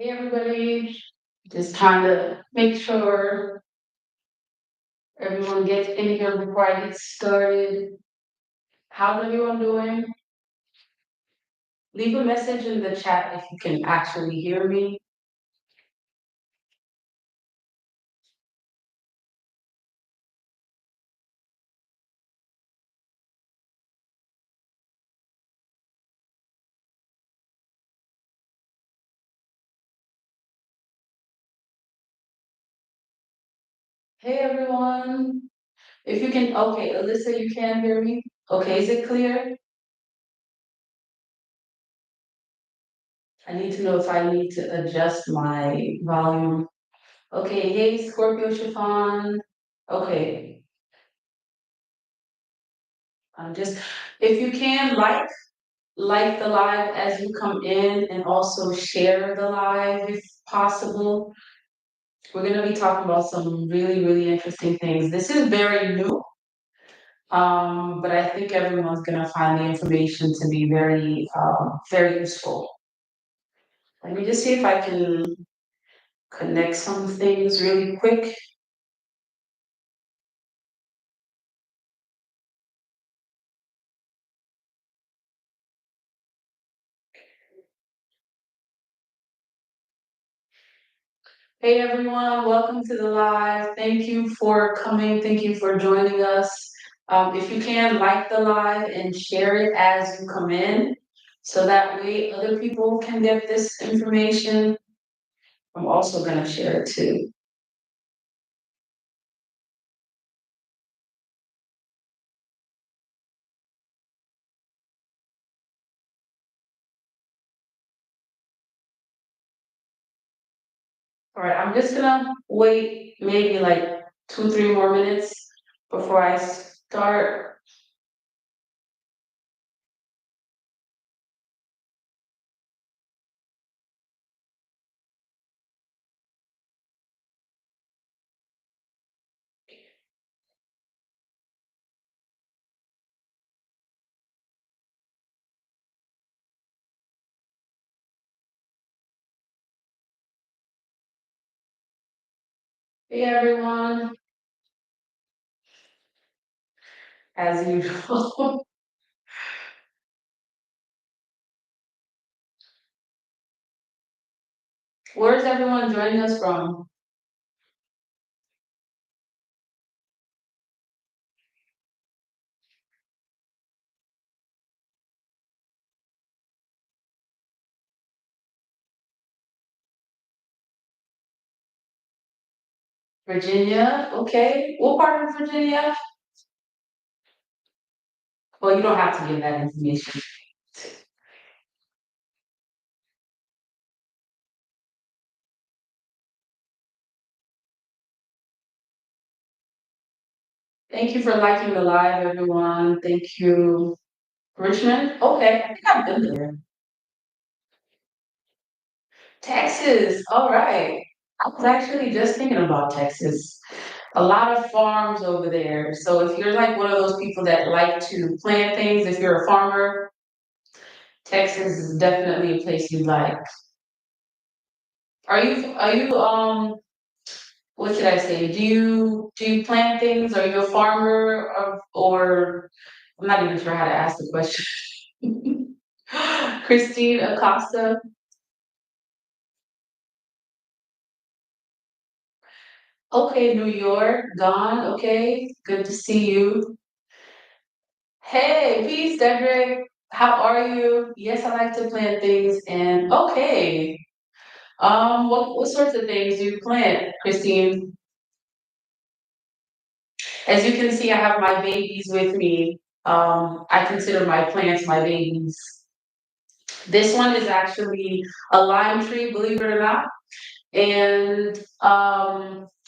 Hey everybody, just trying to make sure everyone gets in here before I get started. How's everyone doing? Leave a message in the chat if you can actually hear me. Hey everyone, if you can, okay, Alyssa, you can hear me? Okay, is it clear? I need to know if I need to adjust my volume. Okay, hey Scorpio Chiffon. Okay, I'm just, if you can, like the live as you come in and also share the live if possible. We're going to be talking about some really, really interesting things. This is very new, but I think everyone's going to find the information to be very useful. Let me just see if I can connect some things really quick. Hey everyone, welcome to the live. Thank you for coming. Thank you for joining us. If you can, like the live and share it as you come in, so that way other people can get this information. I'm also going to share it too. All right, I'm just gonna wait maybe like 2, 3 more minutes before I start. Hey everyone, as usual. Where's everyone joining us from? Virginia, okay. What part of Virginia? Well, you don't have to give that information. Thank you for liking the live, everyone. Thank you. Richmond? Okay, I think I've been there. Texas, all right. I was actually just thinking about Texas. A lot of farms over there. So if you're like one of those people that like to plant things, if you're a farmer, Texas is definitely a place you'd like. Are you what should I say? Do you plant things? Are you a farmer or I'm not even sure how to ask the question. Christine Acosta. Okay, New York, gone. Okay, good to see you. Hey, peace, Dedrick. How are you? Yes, I like to plant things. And okay, what sorts of things do you plant, Christine? As you can see, I have my babies with me. I consider my plants my babies. This one is actually a lime tree, believe it or not. And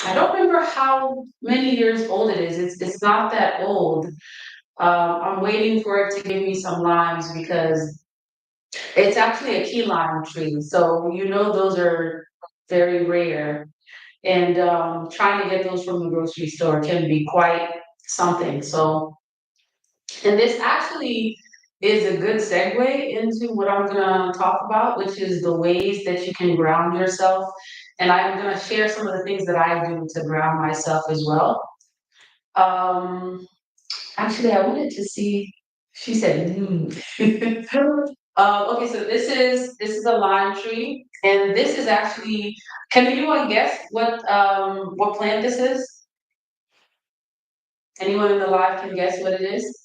I don't remember how many years old it is. It's not that old. I'm waiting for it to give me some limes because it's actually a key lime tree. So you know those are very rare. And trying to get those from the grocery store can be quite something. So, and this actually is a good segue into what I'm gonna talk about, which is the ways that you can ground yourself. And I'm gonna share some of the things that I do to ground myself as well. Um, Actually, I wanted to see. She said, okay, so this is a lime tree, and this is actually. Can anyone guess what plant this is? Anyone in the live can guess what it is?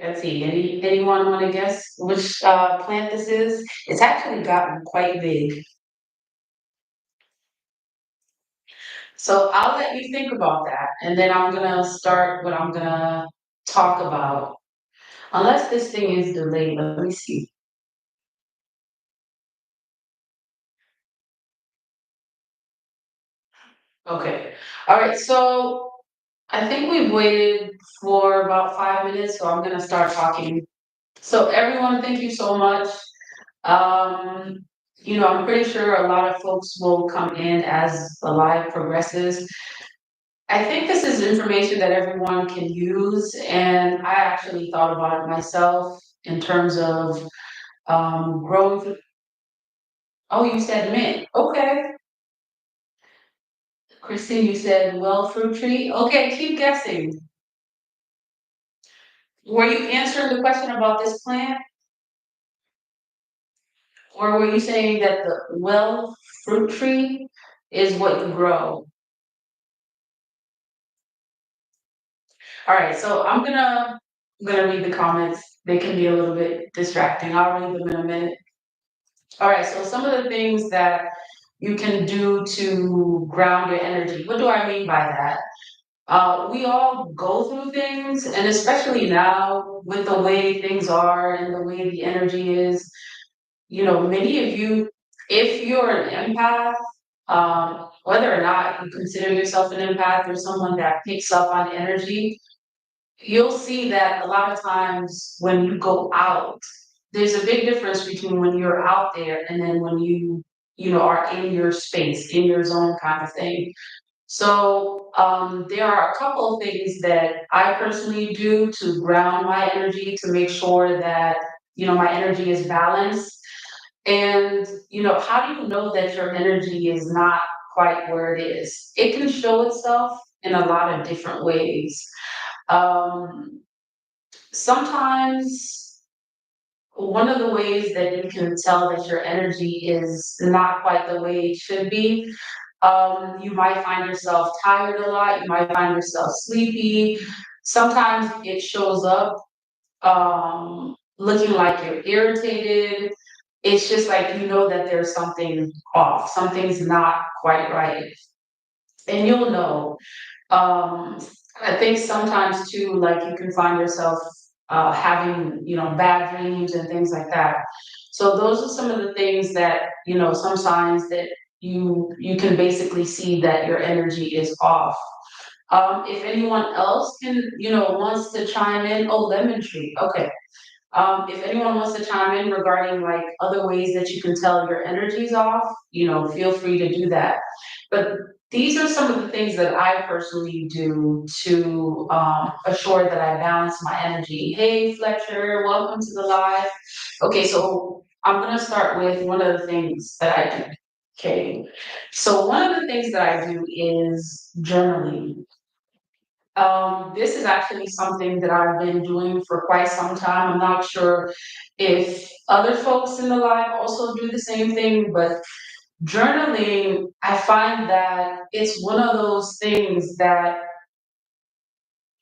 Let's see. Anyone want to guess which plant this is? It's actually gotten quite big. So I'll let you think about that, and then I'm gonna start what I'm gonna talk about. Unless this thing is delayed, let me see. Okay. All right. So I think we've waited for about 5 minutes, so I'm gonna start talking. So everyone, thank you so much. Um, I'm pretty sure a lot of folks will come in as the live progresses. I think this is information that everyone can use, and I actually thought about it myself in terms of growth. Oh, you said mint. Okay. Christine, you said well fruit tree. Okay, keep guessing. Were you answering the question about this plant, or were you saying that the well fruit tree is what you grow? All right, so I'm gonna read the comments. They can be a little bit distracting. I'll read them in a minute. All right, so some of the things that you can do to ground your energy. What do I mean by that? We all go through things, and especially now with the way things are and the way the energy is, many of you, if you're an empath, whether or not you consider yourself an empath or someone that picks up on energy, you'll see that a lot of times when you go out, there's a big difference between when you're out there and then when you are in your space, in your zone kind of thing. So there are a couple of things that I personally do to ground my energy to make sure that my energy is balanced. And how do you know that your energy is not quite where it is? It can show itself in a lot of different ways. Um, Sometimes one of the ways that you can tell that your energy is not quite the way it should be, you might find yourself tired a lot, you might find yourself sleepy. Sometimes it shows up looking like you're irritated. It's just like you know that there's something off, something's not quite right. And you'll know. Um, I think sometimes too, like you can find yourself having, bad dreams and things like that. So those are some of the things that, some signs that you can basically see that your energy is off. If anyone else can, wants to chime in, oh, lemon tree. Okay. If anyone wants to chime in regarding like other ways that you can tell your energy's off, feel free to do that. But these are some of the things that I personally do to assure that I balance my energy. Hey, Fletcher, welcome to the live. Okay, so I'm gonna start with one of the things that I do. Okay, so one of the things that I do is journaling. This is actually something that I've been doing for quite some time. I'm not sure if other folks in the live also do the same thing, but journaling, I find that it's one of those things that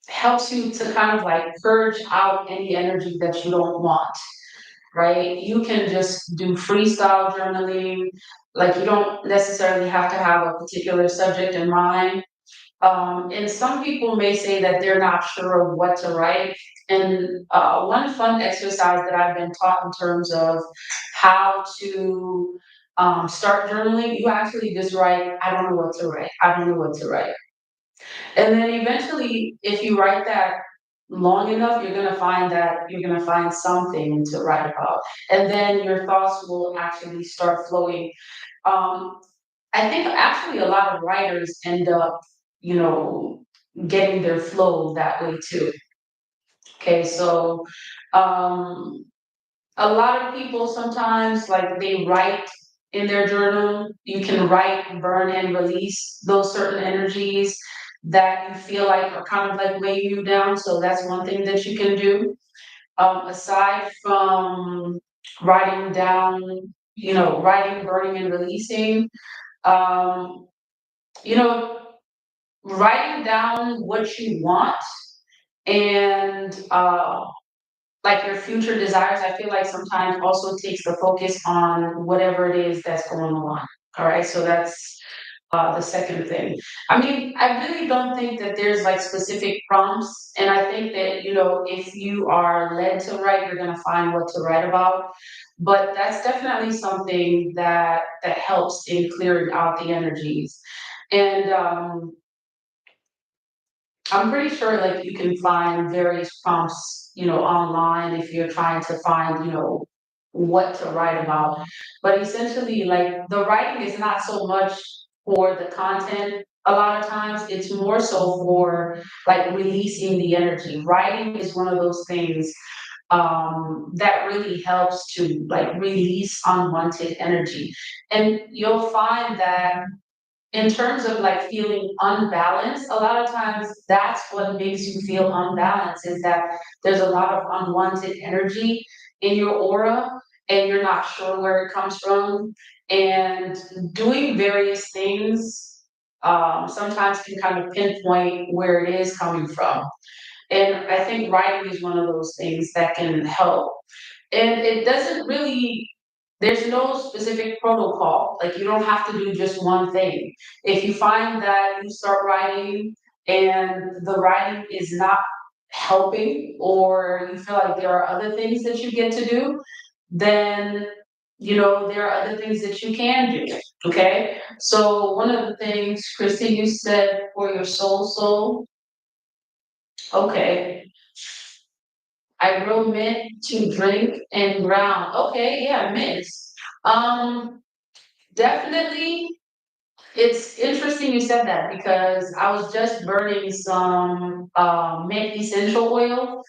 helps you to kind of like purge out any energy that you don't want, right? You can just do freestyle journaling, like you don't necessarily have to have a particular subject in mind. And some people may say that they're not sure of what to write. And one fun exercise that I've been taught in terms of how to start journaling, you actually just write, I don't know what to write. I don't know what to write. And then eventually, if you write that long enough, you're going to find that you're going to find something to write about. And then your thoughts will actually start flowing. Um, I think actually a lot of writers end up, you know, getting their flow that way too. Okay, so um, a lot of people sometimes like they write in their journal. You can write, burn, and release those certain energies that you feel like are kind of like weighing you down. So that's one thing that you can do. Aside from writing down, writing, burning, and releasing, um, you know, writing down what you want and like your future desires, I feel like sometimes also takes the focus on whatever it is that's going on. All right, so that's the second thing. I mean, I really don't think that there's like specific prompts, and I think that if you are led to write, you're going to find what to write about. But that's definitely something that helps in clearing out the energies, and I'm pretty sure like you can find various prompts, online if you're trying to find, what to write about. But essentially, like the writing is not so much for the content. A lot of times it's more so for like releasing the energy. Writing is one of those things that really helps to like release unwanted energy. And you'll find that in terms of like feeling unbalanced, a lot of times that's what makes you feel unbalanced is that there's a lot of unwanted energy in your aura and you're not sure where it comes from. And doing various things sometimes can kind of pinpoint where it is coming from. And I think writing is one of those things that can help. And it doesn't really, there's no specific protocol. Like you don't have to do just one thing. If you find that you start writing and the writing is not helping, or you feel like there are other things that you get to do, then there are other things that you can do. Okay. So one of the things, Christy, you said for your soul. Okay. I grow mint to drink and ground. Okay, yeah, mint. Um, Definitely. It's interesting you said that because I was just burning some mint essential oil.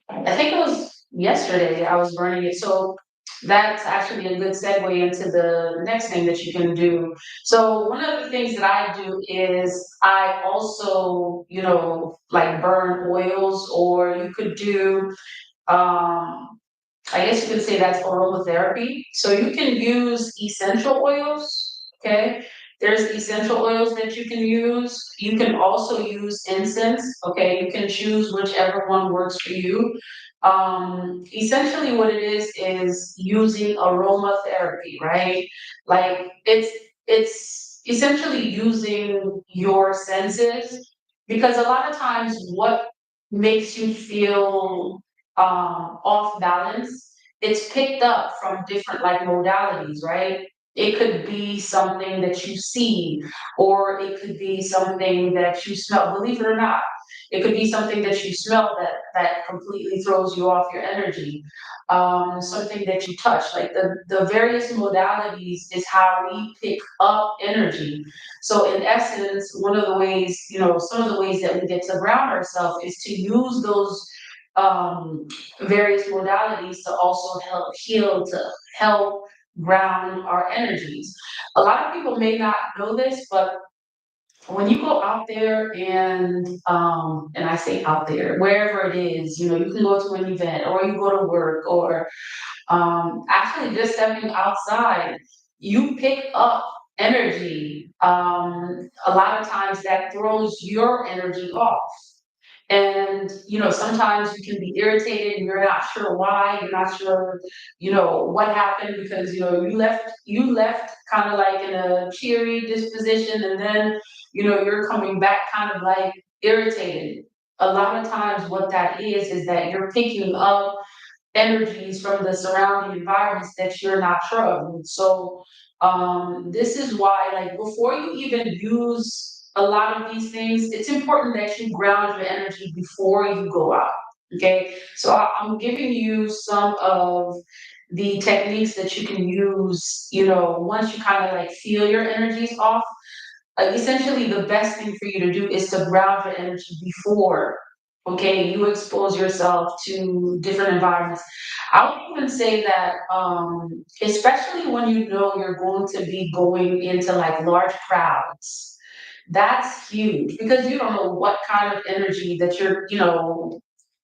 I think it was yesterday I was burning it. So that's actually a good segue into the next thing that you can do. So one of the things that I do is I also, like burn oils, or you could do um, I guess you could say that's aromatherapy. So you can use essential oils, okay? There's essential oils that you can use. You can also use incense, okay? You can choose whichever one works for you. Essentially what it is using aromatherapy, right? Like it's essentially using your senses, because a lot of times what makes you feel off balance, it's picked up from different like modalities, right? It could be something that you see, or it could be something that you smell. Believe it or not, it could be something that you smell that completely throws you off your energy. Something that you touch, like the various modalities is how we pick up energy. So in essence, one of the ways, some of the ways that we get to ground ourselves is to use those um, various modalities to also help heal, to help ground our energies. A lot of people may not know this, but when you go out there and I say out there, wherever it is, you can go to an event or you go to work, or actually just stepping outside, you pick up energy. A lot of times that throws your energy off. And sometimes you can be irritated and you're not sure why, you're not sure, what happened, because you left kind of like in a cheery disposition, and then you're coming back kind of like irritated. A lot of times what that is that you're picking up energies from the surrounding environments that you're not sure of. And so this is why, like, before you even use a lot of these things, it's important that you ground your energy before you go out. Okay, so I'm giving you some of the techniques that you can use, once you kind of like feel your energies off, essentially the best thing for you to do is to ground your energy before, okay, you expose yourself to different environments. I would even say that, especially when you know you're going to be going into like large crowds, that's huge because you don't know what kind of energy that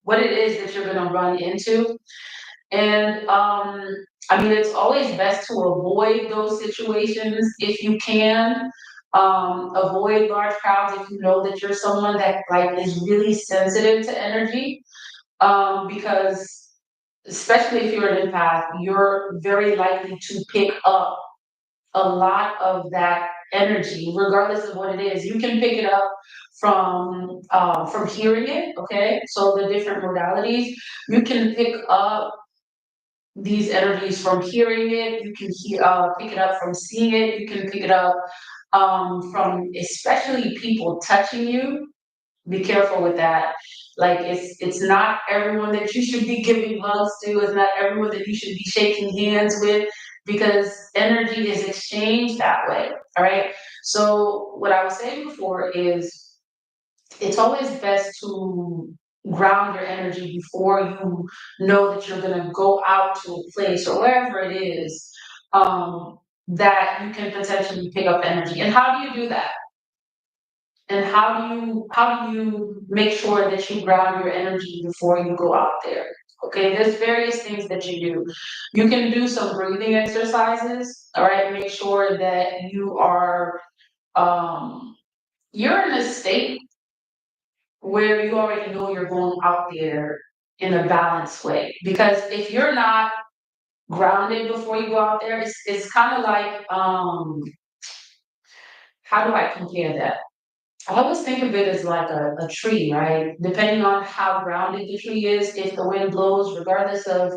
what it is that you're going to run into. And I mean, it's always best to avoid those situations if you can. Avoid large crowds if you know that you're someone that like is really sensitive to energy. Because especially if you're an empath, you're very likely to pick up a lot of that energy, regardless of what it is. You can pick it up from hearing it. Okay, so the different modalities you can pick up these energies from hearing it. You can pick it up from seeing it. You can pick it up from especially people touching you. Be careful with that. Like it's not everyone that you should be giving hugs to. It's not everyone that you should be shaking hands with because energy is exchanged that way. All right. So what I was saying before is it's always best to ground your energy before you know that you're going to go out to a place or wherever it is, that you can potentially pick up energy. And how do you do that? And how do you make sure that you ground your energy before you go out there? Okay, there's various things that you do. You can do some breathing exercises. All right, make sure that um, you're in a state where you already know you're going out there in a balanced way. Because if you're not grounded before you go out there, it's kind of like, how do I compare that? I always think of it as like a tree, right? Depending on how grounded the tree is, if the wind blows, regardless of,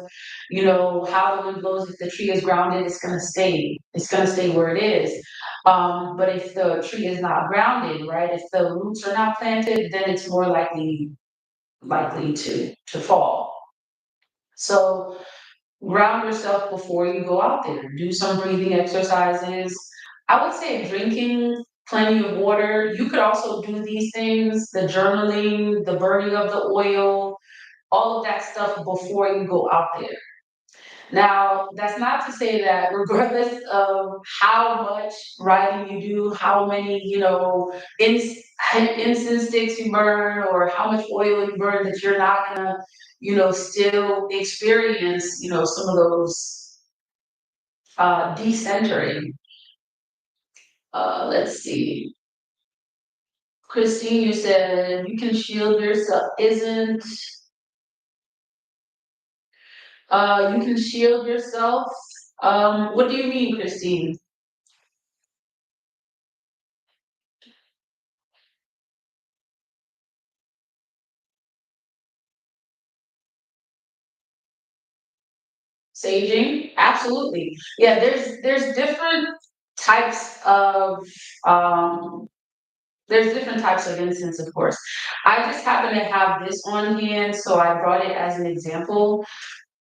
how the wind blows, if the tree is grounded, it's gonna stay. It's gonna stay where it is. But if the tree is not grounded, right? If the roots are not planted, then it's more likely to fall. So ground yourself before you go out there. Do some breathing exercises. I would say drinking plenty of water. You could also do these things, the journaling, the burning of the oil, all of that stuff before you go out there. Now, that's not to say that regardless of how much writing you do, how many, incense sticks you burn, or how much oil you burn, that you're not gonna, still experience, some of those decentering. Let's see. Christine, you said you can shield yourself. Isn't you can shield yourself? What do you mean, Christine? Saging, absolutely. Yeah, there's different types of um there's different types of incense, of course. I just happen to have this on hand, so I brought it as an example.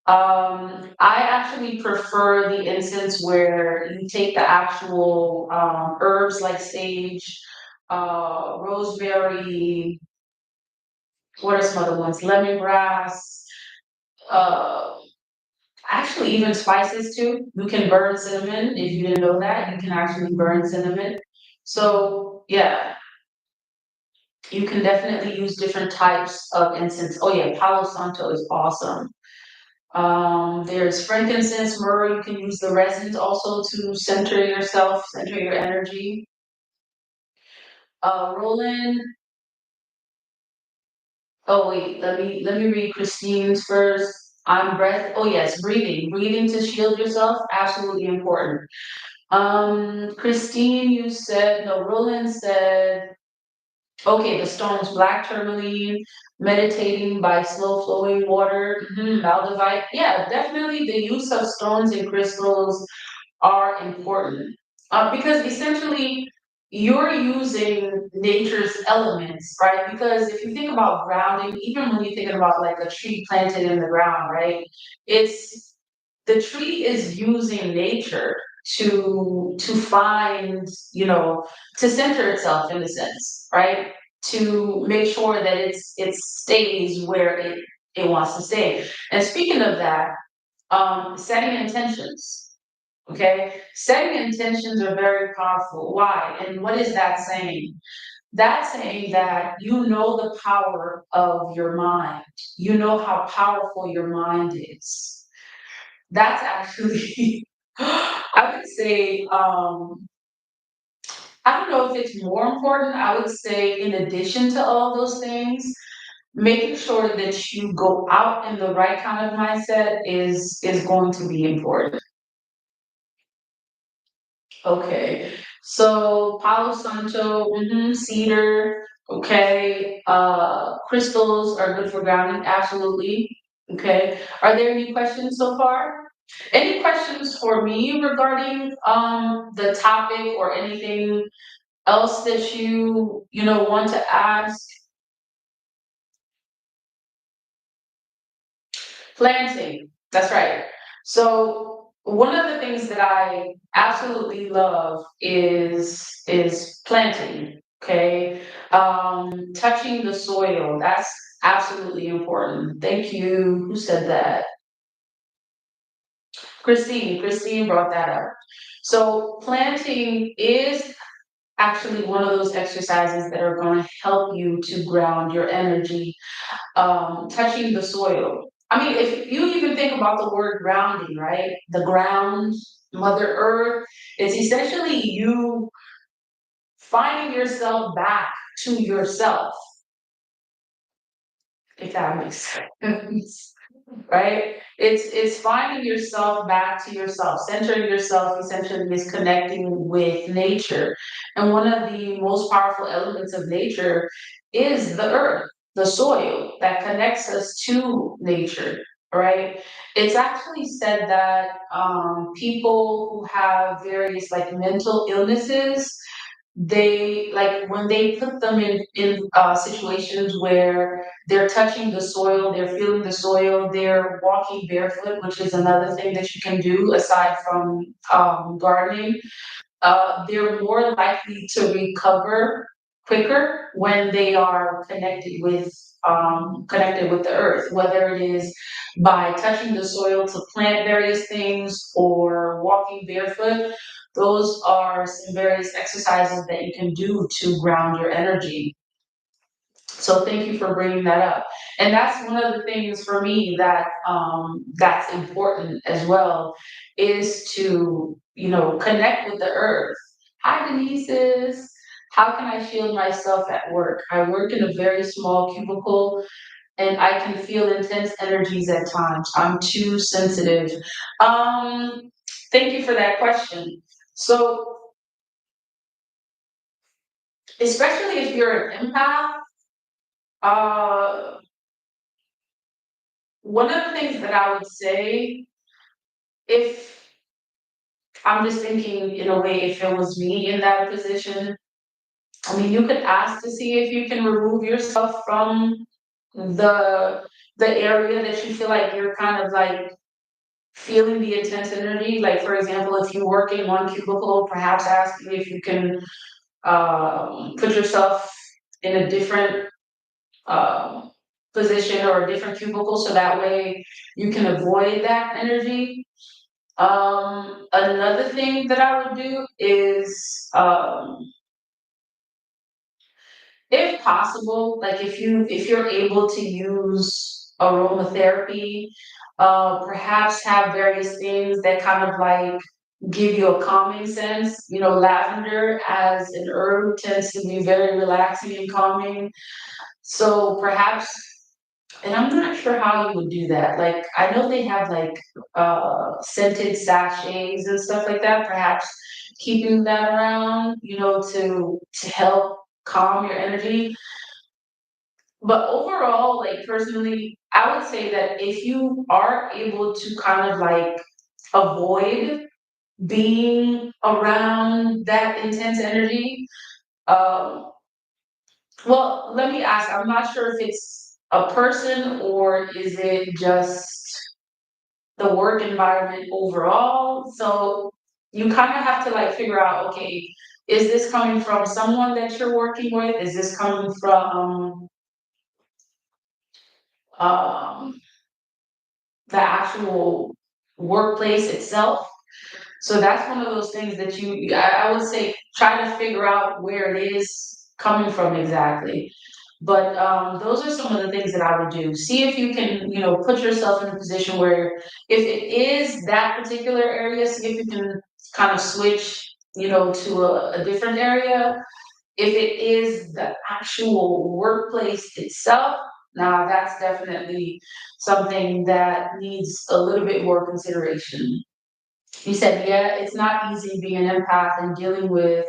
I actually prefer the incense where you take the actual herbs like sage, rosemary, what are some other ones? Lemongrass, uh, actually, even spices too. You can burn cinnamon. If you didn't know that, you can actually burn cinnamon. So yeah, you can definitely use different types of incense. Oh yeah, Palo Santo is awesome. There's frankincense, myrrh. You can use the resins also to center yourself, center your energy. Roland. Oh wait, let me read Christine's first. On breath. Oh yes, breathing. Breathing to shield yourself, absolutely important. Christine, you said, no, Roland said, okay, the stones, black tourmaline, meditating by slow flowing water, Maldivite. Yeah, definitely the use of stones and crystals are important. Because essentially you're using nature's elements, right? Because if you think about grounding, even when you're thinking about like a tree planted in the ground, right? It's the tree is using nature to find, to center itself in a sense, right? To make sure that it stays where it wants to stay. And speaking of that, setting intentions. Okay, setting intentions are very powerful. Why? And what is that saying? That's saying that you know the power of your mind. You know how powerful your mind is. That's actually, I would say, I don't know if it's more important. I would say, in addition to all those things, making sure that you go out in the right kind of mindset is going to be important. Okay, so Palo Santo, cedar, okay, crystals are good for grounding, absolutely. Okay, are there any questions so far? Any questions for me regarding the topic or anything else that you want to ask? Planting, that's right. So one of the things that I absolutely love is planting. Okay, touching the soil. That's absolutely important. Thank you. Who said that? Christine. Christine brought that up. So planting is actually one of those exercises that are going to help you to ground your energy, touching the soil. I mean, if you even think about the word grounding, right? The ground, Mother Earth, it's essentially you finding yourself back to yourself, if that makes sense. Right? It's finding yourself back to yourself, centering yourself essentially is connecting with nature. And one of the most powerful elements of nature is the earth, the soil that connects us to nature. Right? It's actually said that people who have various like mental illnesses, they like when they put them in situations where they're touching the soil, they're feeling the soil, they're walking barefoot, which is another thing that you can do aside from gardening. They're more likely to recover quicker when they are connected with the earth, whether it is by touching the soil to plant various things or walking barefoot. Those are some various exercises that you can do to ground your energy. So thank you for bringing that up. And that's one of the things for me that that's important as well, is to, connect with the earth. Hi Denise's. How can I shield myself at work? I work in a very small cubicle and I can feel intense energies at times. I'm too sensitive. Um, Thank you for that question. So especially if you're an empath, uh one of the things that I would say, if I'm just thinking in a way, if it was me in that position, I mean, you could ask to see if you can remove yourself from the the area that you feel like you're kind of like feeling the intense energy. Like for example, if you work in one cubicle, perhaps asking if you can put yourself in a different um, position or a different cubicle, so that way you can avoid that energy. Another thing that I would do is, if possible, like if you're able to use aromatherapy, perhaps have various things that kind of like give you a calming sense. Lavender as an herb tends to be very relaxing and calming. So perhaps, and I'm not sure how you would do that. Like I know they have like scented sachets and stuff like that. Perhaps keeping that around, to help calm your energy. But overall, like personally, I would say that if you are able to kind of like avoid being around that intense energy, um, well, let me ask, I'm not sure if it's a person or is it just the work environment overall. So you kind of have to like figure out, okay, is this coming from someone that you're working with? Is this coming from um, the actual workplace itself? So that's one of those things that I would say, try to figure out where it is coming from exactly. But those are some of the things that I would do. See if you can, put yourself in a position where if it is that particular area, see if you can kind of switch, to a different area. If it is the actual workplace itself, now that's definitely something that needs a little bit more consideration. You said, yeah, it's not easy being an empath and dealing with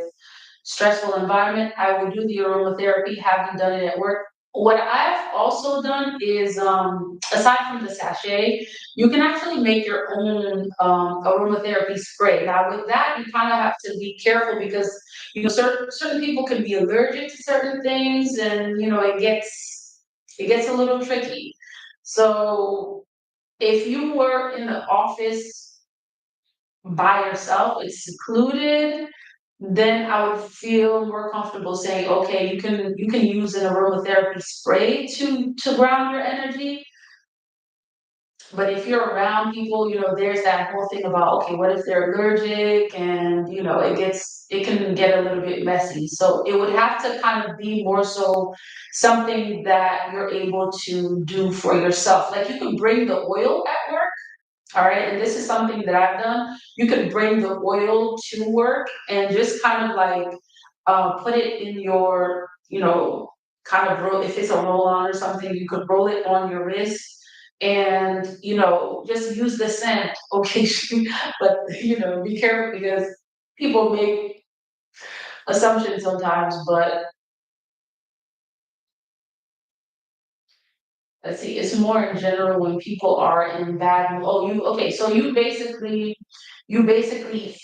stressful environment. I will do the aromatherapy, haven't done it at work. What I've also done is, aside from the sachet, you can actually make your own aromatherapy spray. Now, with that, you kind of have to be careful because certain people can be allergic to certain things, and it gets a little tricky. So, if you were in the office by yourself, it's secluded, then I would feel more comfortable saying, okay, you can use an aromatherapy spray to ground your energy. But if you're around people, there's that whole thing about, okay, what if they're allergic, and it can get a little bit messy. So it would have to kind of be more so something that you're able to do for yourself. Like you can bring the oil at work. All right, and this is something that I've done. You could bring the oil to work and just kind of like put it in your, kind of roll. If it's a roll on or something, you could roll it on your wrist and, just use the scent occasionally. But, be careful because people make assumptions sometimes. But let's see, it's more in general when people are in bad mood. Oh, okay, so you basically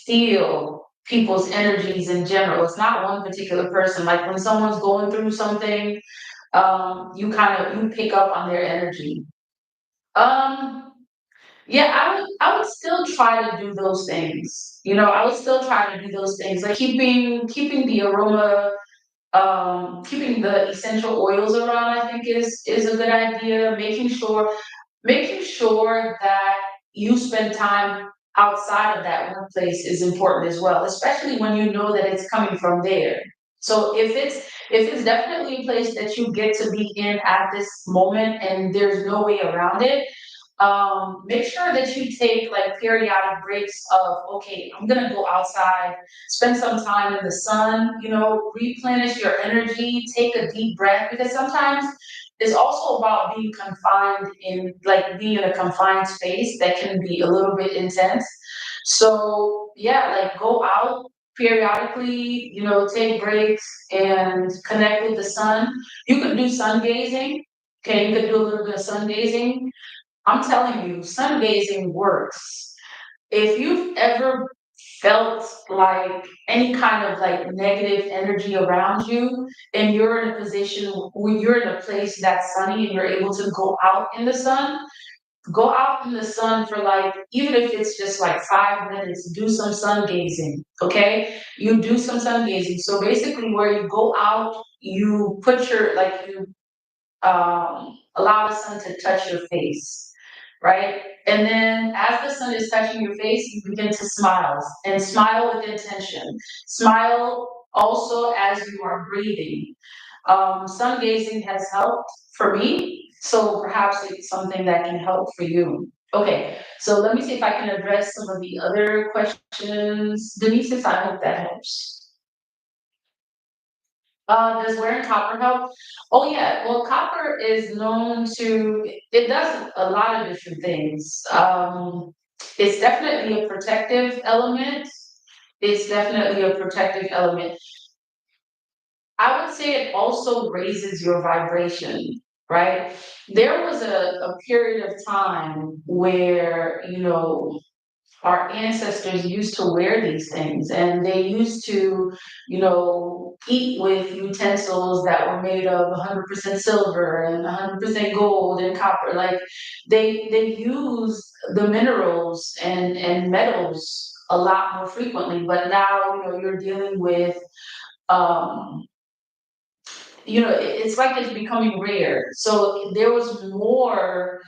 feel people's energies in general. It's not one particular person. Like when someone's going through something, you pick up on their energy. Um, yeah, I would still try to do those things. I would still try to do those things, like keeping the aroma, keeping the essential oils around, I think is a good idea. Making sure that you spend time outside of that workplace is important as well, especially when you know that it's coming from there. So if it's definitely a place that you get to be in at this moment and there's no way around it, make sure that you take like periodic breaks of, okay, I'm gonna go outside, spend some time in the sun, replenish your energy, take a deep breath, because sometimes it's also about being confined in, like being in a confined space that can be a little bit intense. So yeah, like go out periodically, take breaks and connect with the sun. You could do sun gazing. Okay, you could do a little bit of sun gazing. I'm telling you, sun gazing works. If you've ever felt like any kind of like negative energy around you, and you're in a position where you're in a place that's sunny and you're able to go out in the sun for like, even if it's just like 5 minutes, do some sun gazing. Okay. You do some sun gazing. So basically where you go out, you put your, like you allow the sun to touch your face, right? And then as the sun is touching your face, you begin to smile and smile with intention. Smile also as you are breathing. Sun gazing has helped for me, so perhaps it's something that can help for you. Okay, so let me see if I can address some of the other questions. Denise, I hope that helps. Does wearing copper help? Oh yeah, well, copper is known to, it does a lot of different things. It's definitely a protective element. It's definitely a protective element. I would say it also raises your vibration, right? There was a period of time where, our ancestors used to wear these things, and they used to, eat with utensils that were made of 100% silver and 100% gold and copper. Like they used the minerals and metals a lot more frequently, but now, you're dealing with, um, it's like it's becoming rare. So there was more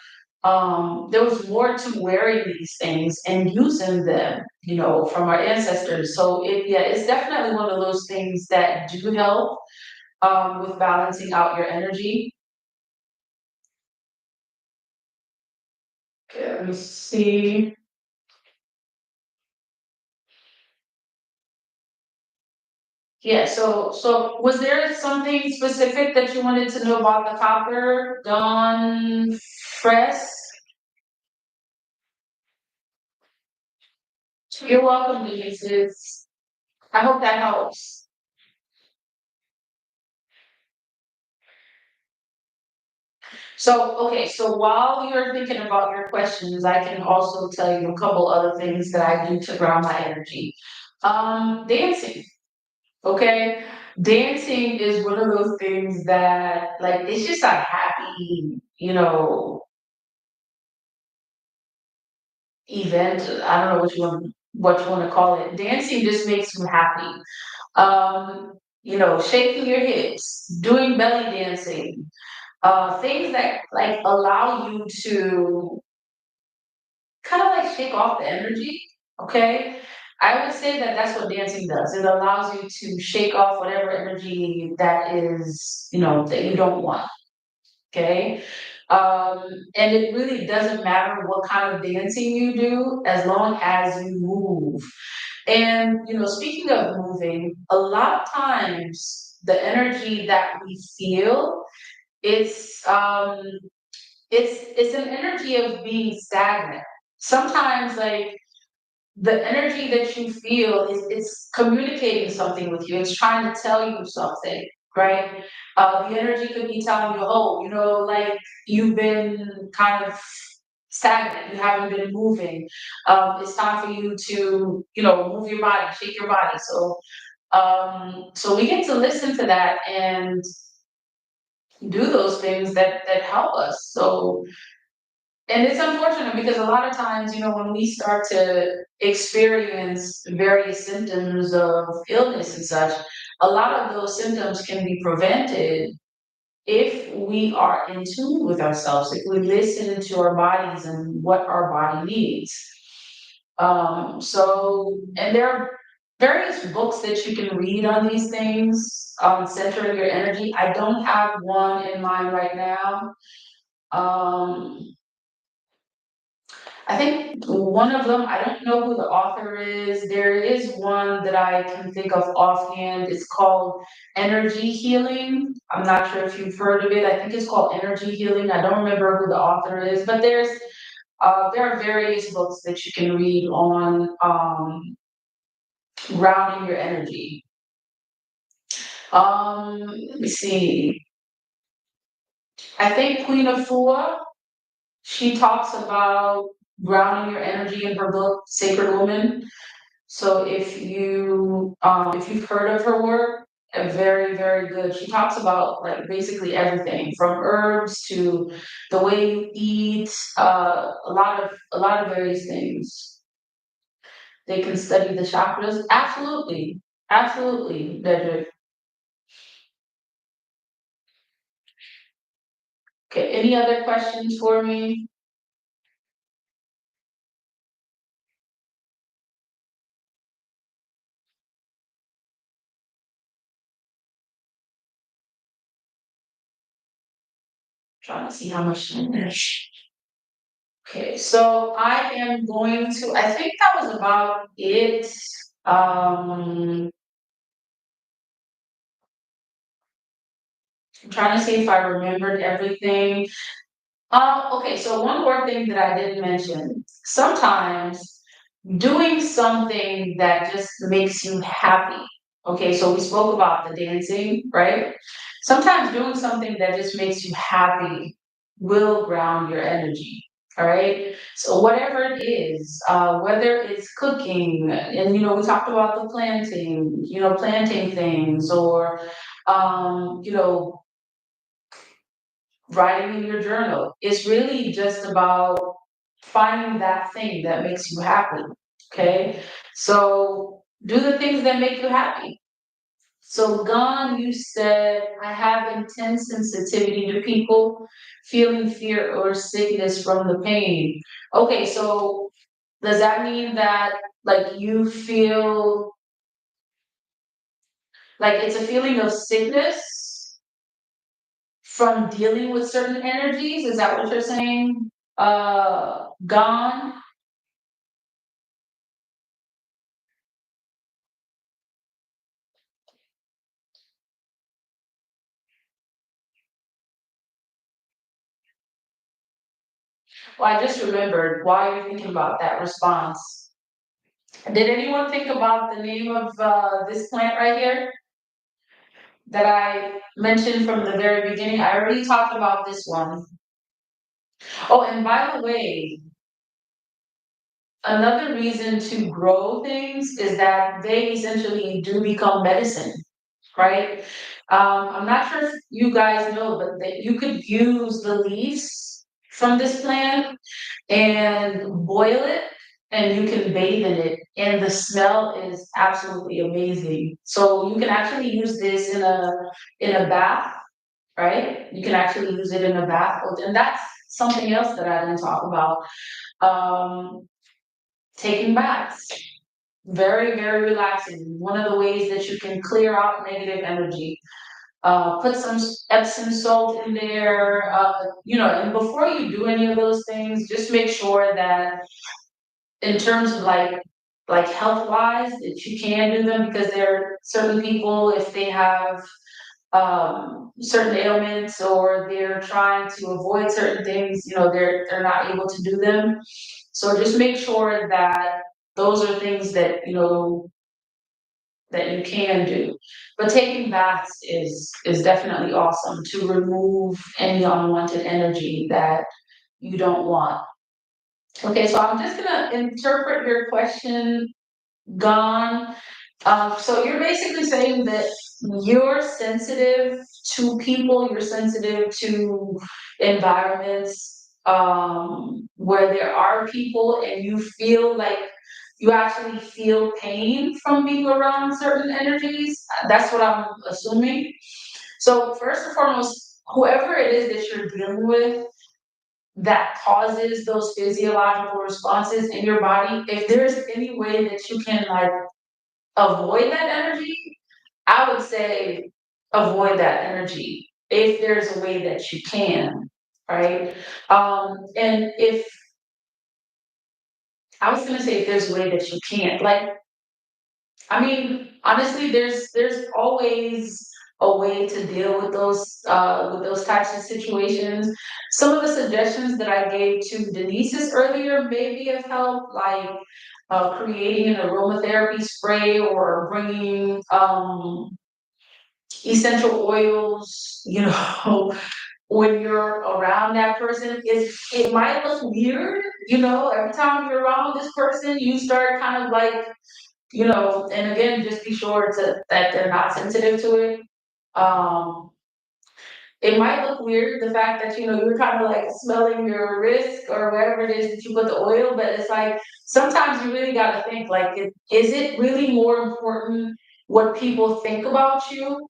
to wearing these things and using them, from our ancestors. So yeah, it's definitely one of those things that do help, with balancing out your energy. Okay, let me see. Yeah, so was there something specific that you wanted to know about the copper, Dawn Fress? You're welcome, Denise. I hope that helps. So, okay, so while you're thinking about your questions, I can also tell you a couple other things that I do to ground my energy. Dancing, okay? Dancing is one of those things that, like, it's just a happy, event. I don't know what you want to call it. Dancing just makes me happy. Shaking your hips, doing belly dancing, things that like allow you to kind of like shake off the energy. Okay. I would say that that's what dancing does. It allows you to shake off whatever energy that is, that you don't want. Okay. Um, and it really doesn't matter what kind of dancing you do as long as you move. And, speaking of moving, a lot of times the energy that we feel, it's, um, it's an energy of being stagnant. Sometimes, like, the energy that you feel is it's communicating something with you. It's trying to tell you something, right? The energy could be telling you, oh, like you've been kind of stagnant. You haven't been moving. It's time for you to, move your body, shake your body. So we get to listen to that and do those things that help us. So, and it's unfortunate because a lot of times, when we start to experience various symptoms of illness and such, a lot of those symptoms can be prevented if we are in tune with ourselves, if we listen to our bodies and what our body needs. And there are various books that you can read on these things, on centering your energy. I don't have one in mind right now. Um, I think one of them, I don't know who the author is. There is one that I can think of offhand. It's called Energy Healing. I'm not sure if you've heard of it. I think it's called Energy Healing. I don't remember who the author is, but there are various books that you can read on, grounding your energy. Let me see. I think Queen Afua, she talks about grounding your energy in her book, Sacred Woman. So if you've heard of her work, very, very good. She talks about like basically everything from herbs to the way you eat, a lot of various things. They can study the chakras. Absolutely. Absolutely, Dedrick. Okay, any other questions for me? Trying to see how much time there is. Okay, so I am going to, I think that was about it. I'm trying to see if I remembered everything. Okay, so one more thing that I didn't mention. Sometimes doing something that just makes you happy. Okay, so we spoke about the dancing, right? Sometimes doing something that just makes you happy will ground your energy. All right. So whatever it is, whether it's cooking, and we talked about the planting, planting things, or you know, writing in your journal. It's really just about finding that thing that makes you happy. Okay. So do the things that make you happy. So, Gone, you said, I have intense sensitivity to people feeling fear or sickness from the pain. Okay, so does that mean that like you feel like it's a feeling of sickness from dealing with certain energies? Is that what you're saying? Gone? Well, I just remembered while you're thinking about that response. Did anyone think about the name of this plant right here that I mentioned from the very beginning? I already talked about this one. Oh, and by the way, another reason to grow things is that they essentially do become medicine, right? I'm not sure if you guys know, but that you could use the leaves from this plant and boil it, and you can bathe in it, and the smell is absolutely amazing. So you can actually use this in a bath, right? You can actually use it in a bath, and that's something else that I didn't talk about. Um, Taking baths, very, very relaxing. One of the ways that you can clear out negative energy. Put some Epsom salt in there, and before you do any of those things, just make sure that in terms of like health wise that you can do them, because there are certain people, if they have certain ailments or they're trying to avoid certain things, they're not able to do them. So just make sure that those are things that that you can do. But taking baths is definitely awesome to remove any unwanted energy that you don't want. Okay, so I'm just gonna interpret your question, Gone. So you're basically saying that you're sensitive to people, you're sensitive to environments where there are people, and you feel like you actually feel pain from being around certain energies. That's what I'm assuming. So first and foremost, whoever it is that you're dealing with that causes those physiological responses in your body, if there's any way that you can like avoid that energy, I would say avoid that energy if there's a way that you can, right? And if I was gonna say if there's a way that you can't, like, I mean, honestly, there's always a way to deal with those types of situations. Some of the suggestions that I gave to Denise's earlier maybe have helped, like creating an aromatherapy spray or bringing essential oils, when you're around that person. It might look weird, every time you're around this person, you start kind of like, and again, just be sure that they're not sensitive to it. Um, it might look weird, the fact that, you're kind of like smelling your wrist or wherever it is that you put the oil, but it's like, sometimes you really got to think like, is it really more important what people think about you?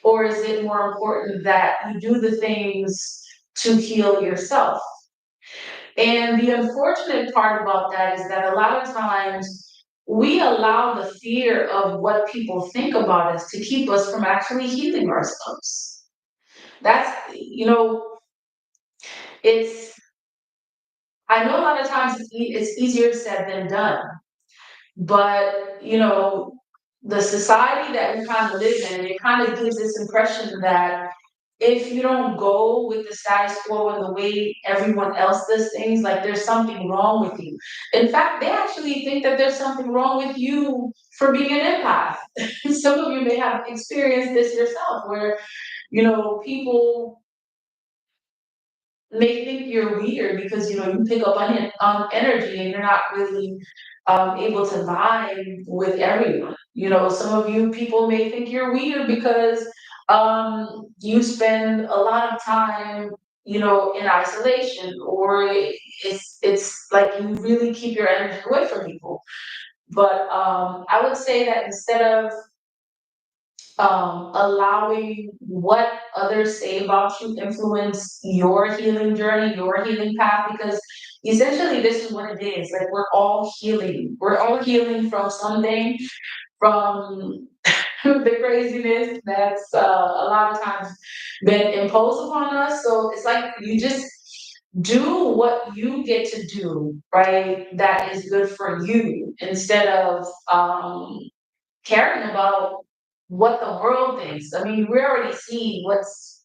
Or is it more important that you do the things to heal yourself? And the unfortunate part about that is that a lot of times we allow the fear of what people think about us to keep us from actually healing ourselves. That's, it's, I know a lot of times it's easier said than done, but, the society that we kind of live in, it kind of gives this impression that if you don't go with the status quo and the way everyone else does things, like there's something wrong with you. In fact, they actually think that there's something wrong with you for being an empath. Some of you may have experienced this yourself, where people may think you're weird because you pick up on energy and you're not really able to vibe with everyone. Some of you people may think you're weird because you spend a lot of time in isolation, or it's like you really keep your energy away from people. But I would say that instead of allowing what others say about you influence your healing journey, your healing path, because essentially this is what it is. Like we're all healing. We're all healing from something, from the craziness that's a lot of times been imposed upon us. So it's like you just do what you get to do, right? That is good for you instead of caring about what the world thinks. I mean, we already see what's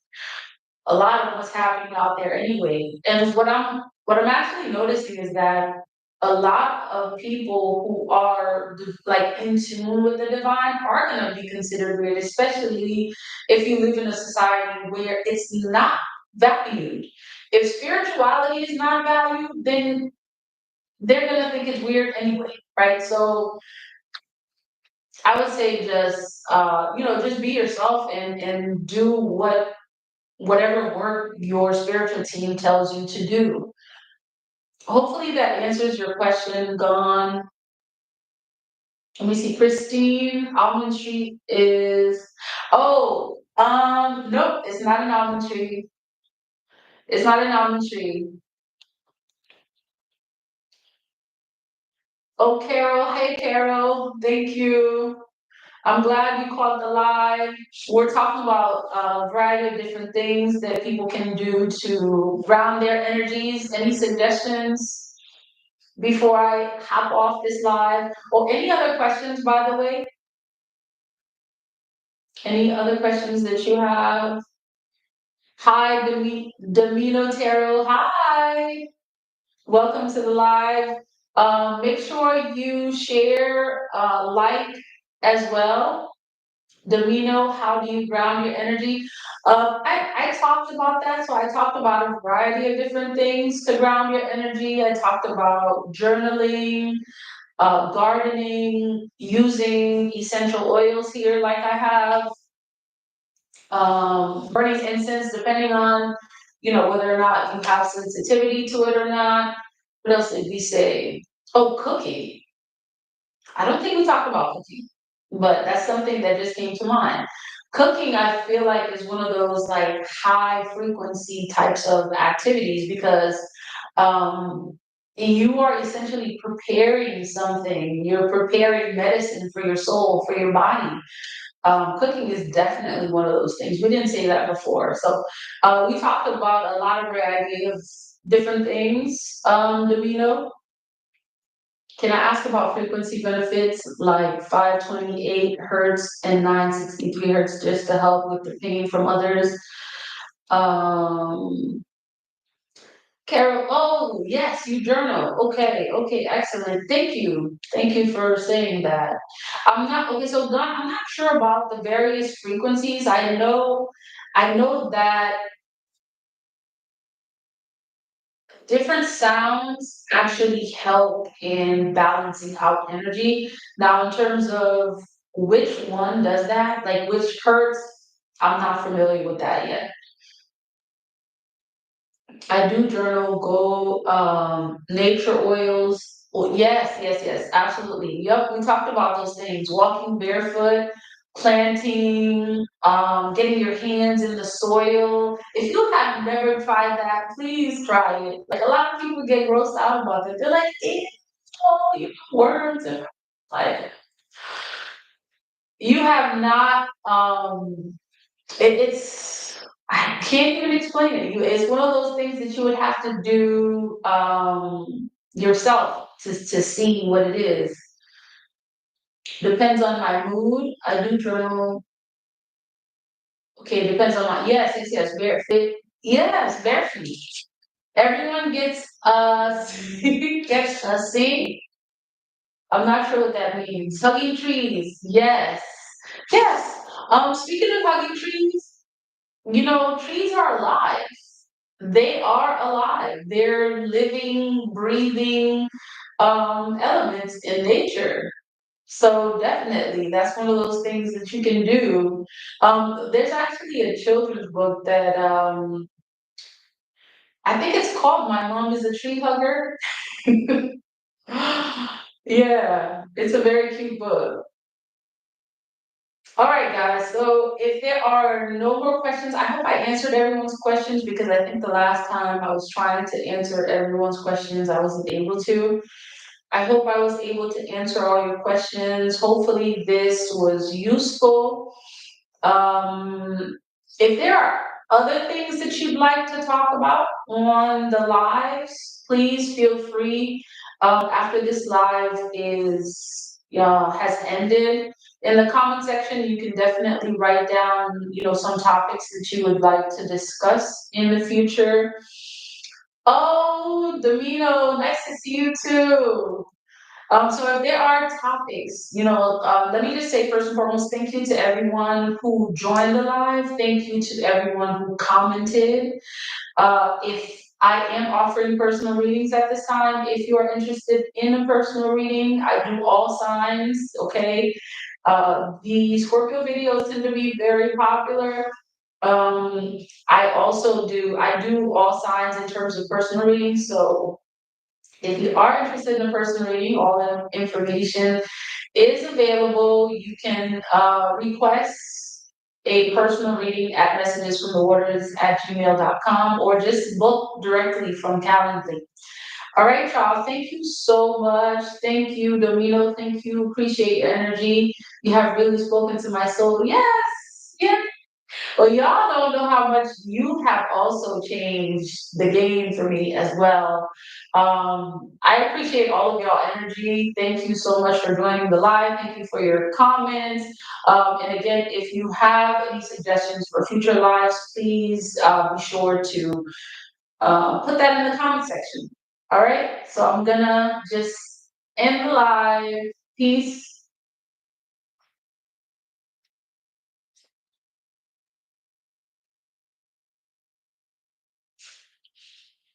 a lot of what's happening out there anyway. And what I'm actually noticing is that a lot of people who are like in tune with the divine are going to be considered weird, especially if you live in a society where it's not valued. If spirituality is not valued, then they're going to think it's weird anyway, right? So I would say just be yourself and do whatever work your spiritual team tells you to do. Hopefully that answers your question, Gone. Let me see. Christine, almond tree is, nope, it's not an almond tree. It's not an almond tree. Oh, Carol, hey Carol, thank you. I'm glad you caught the live. We're talking about a variety of different things that people can do to ground their energies. Any suggestions before I hop off this live? Or any other questions, by the way? Any other questions that you have? Hi, Domino Tarot. Hi. Welcome to the live. Make sure you share, like as well. Domino, how do you ground your energy? I talked about that. So I talked about a variety of different things to ground your energy. I talked about journaling, gardening, using essential oils here, like I have, burning incense, depending on, whether or not you have sensitivity to it or not. What else did we say? Oh, cooking. I don't think we talked about cooking, but that's something that just came to mind. Cooking, I feel like, is one of those like high frequency types of activities because um, you are essentially preparing something. You're preparing medicine for your soul, for your body. Cooking is definitely one of those things. We didn't say that before. So we talked about a lot of variety of different things, Domino. Can I ask about frequency benefits like 528 hertz and 963 hertz just to help with the pain from others? Um, Carol, oh, yes, you journal. Okay, okay, excellent. Thank you. Thank you for saying that. Okay, so Don, I'm not sure about the various frequencies. I know that different sounds actually help in balancing out energy. Now, in terms of which one does that, like which hertz, I'm not familiar with that yet. I do journal, go nature oils. Oh, yes, yes, yes, absolutely. Yep, we talked about those things. Walking barefoot, planting, getting your hands in the soil. If you have never tried that, please try it. Like a lot of people get grossed out about it. They're like, ew, worms and like you have not it's I can't even explain it. It's one of those things that you would have to do yourself to see what it is. Depends on my mood. I do journal. Okay, depends on my yes, bare fit. Yes, bare feet. Everyone gets gets a C. I'm not sure what that means. Hugging trees. Yes. Yes. Speaking of hugging trees, trees are alive. they are alive. They're living, breathing elements in nature. So definitely, that's one of those things that you can do. There's actually a children's book that I think it's called "My Mom is a Tree Hugger." Yeah, it's a very cute book. All right, guys. So if there are no more questions, I hope I answered everyone's questions because I think the last time I was trying to answer everyone's questions, I wasn't able to. I hope I was able to answer all your questions. Hopefully, this was useful. Um, if there are other things that you'd like to talk about on the lives, please feel free. After this live is has ended, in the comment section, you can definitely write down, some topics that you would like to discuss in the future. Oh, Domino, nice to see you too. So if there are topics, let me just say first and foremost, thank you to everyone who joined the live. Thank you to everyone who commented. If I am offering personal readings at this time, if you are interested in a personal reading, I do all signs, okay? The Scorpio videos tend to be very popular. Um, I do all signs in terms of personal readings, so if you are interested in a personal reading, all the information is available. You can request a personal reading at messagesfromthewaters@gmail.com or just book directly from Calendly. All right, y'all. Thank you so much. Thank you, Domino. Thank you. Appreciate your energy. You have really spoken to my soul. Yes. Yes. Well, y'all don't know how much you have also changed the game for me as well. I appreciate all of y'all energy. Thank you so much for joining the live. Thank you for your comments. And again, if you have any suggestions for future lives, please be sure to put that in the comment section. All right, so I'm gonna just end the live. Peace.